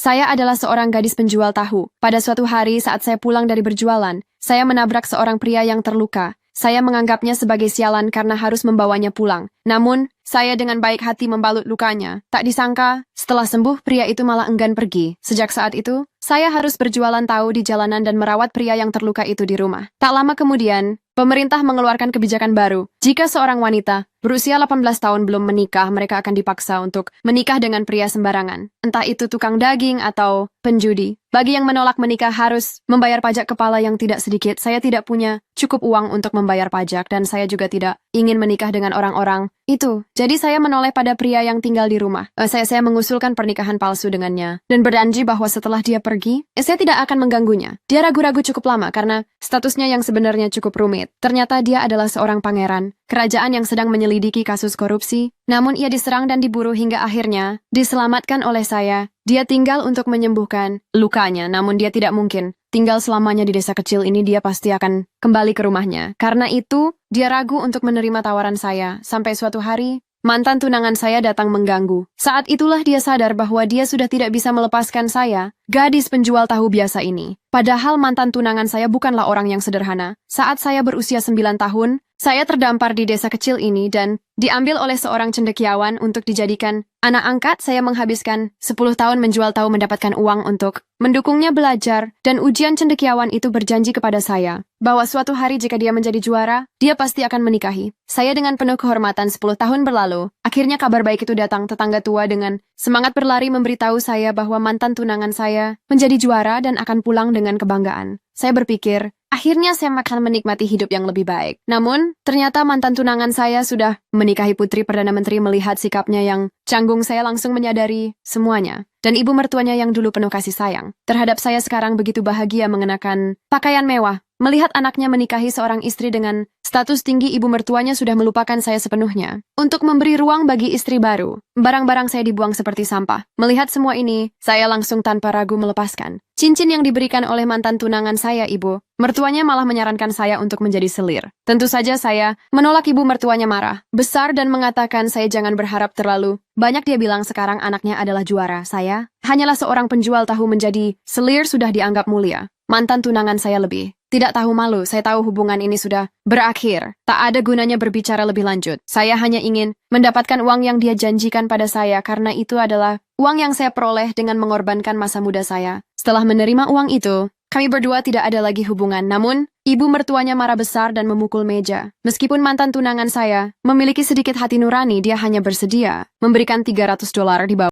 Saya adalah seorang gadis penjual tahu. Pada suatu hari saat saya pulang dari berjualan, saya menabrak seorang pria yang terluka. Saya menganggapnya sebagai sialan karena harus membawanya pulang. Namun, saya dengan baik hati membalut lukanya. Tak disangka, setelah sembuh pria itu malah enggan pergi. Sejak saat itu, saya harus berjualan tahu di jalanan dan merawat pria yang terluka itu di rumah. Tak lama kemudian, pemerintah mengeluarkan kebijakan baru. Jika seorang wanita berusia 18 tahun belum menikah, mereka akan dipaksa untuk menikah dengan pria sembarangan. Entah itu tukang daging atau penjudi. Bagi yang menolak menikah harus membayar pajak kepala yang tidak sedikit. Saya tidak punya cukup uang untuk membayar pajak dan saya juga tidak ingin menikah dengan orang-orang itu. Jadi saya menoleh pada pria yang tinggal di rumah. Saya mengusulkan pernikahan palsu dengannya dan berjanji bahwa setelah dia pergi, saya tidak akan mengganggunya. Dia ragu-ragu cukup lama karena statusnya yang sebenarnya cukup rumit. Ternyata dia adalah seorang pangeran kerajaan yang sedang menyelidiki kasus korupsi, namun ia diserang dan diburu hingga akhirnya diselamatkan oleh saya. Dia tinggal untuk menyembuhkan lukanya, namun dia tidak mungkin tinggal selamanya di desa kecil ini. Dia pasti akan kembali ke rumahnya. Karena itu, dia ragu untuk menerima tawaran saya. Sampai suatu hari, mantan tunangan saya datang mengganggu. Saat itulah dia sadar bahwa dia sudah tidak bisa melepaskan saya, gadis penjual tahu biasa ini. Padahal mantan tunangan saya bukanlah orang yang sederhana. Saat saya berusia 9 tahun, saya terdampar di desa kecil ini dan diambil oleh seorang cendekiawan untuk dijadikan anak angkat. Saya menghabiskan 10 tahun menjual tahu mendapatkan uang untuk mendukungnya belajar, dan ujian cendekiawan itu berjanji kepada saya bahwa suatu hari jika dia menjadi juara, dia pasti akan menikahi. Saya dengan penuh kehormatan 10 tahun berlalu. Akhirnya kabar baik itu datang. Tetangga tua dengan semangat berlari memberitahu saya bahwa mantan tunangan saya menjadi juara dan akan pulang dengan kebanggaan. Saya berpikir, akhirnya saya akan menikmati hidup yang lebih baik. Namun, ternyata mantan tunangan saya sudah menikahi putri Perdana Menteri. Melihat sikapnya yang canggung, saya langsung menyadari semuanya. Dan ibu mertuanya yang dulu penuh kasih sayang terhadap saya sekarang begitu bahagia mengenakan pakaian mewah. Melihat anaknya menikahi seorang istri dengan status tinggi, ibu mertuanya sudah melupakan saya sepenuhnya. Untuk memberi ruang bagi istri baru, barang-barang saya dibuang seperti sampah. Melihat semua ini, saya langsung tanpa ragu melepaskan cincin yang diberikan oleh mantan tunangan saya. Ibu mertuanya malah menyarankan saya untuk menjadi selir. Tentu saja saya menolak. Ibu mertuanya marah besar dan mengatakan saya jangan berharap terlalu banyak. Dia bilang sekarang anaknya adalah juara. Saya hanyalah seorang penjual tahu, menjadi selir sudah dianggap mulia. Mantan tunangan saya lebih tidak tahu malu. Saya tahu hubungan ini sudah berakhir. Tak ada gunanya berbicara lebih lanjut. Saya hanya ingin mendapatkan uang yang dia janjikan pada saya, karena itu adalah uang yang saya peroleh dengan mengorbankan masa muda saya. Setelah menerima uang itu, kami berdua tidak ada lagi hubungan. Namun, ibu mertuanya marah besar dan memukul meja. Meskipun mantan tunangan saya memiliki sedikit hati nurani, dia hanya bersedia memberikan $300 di bawah.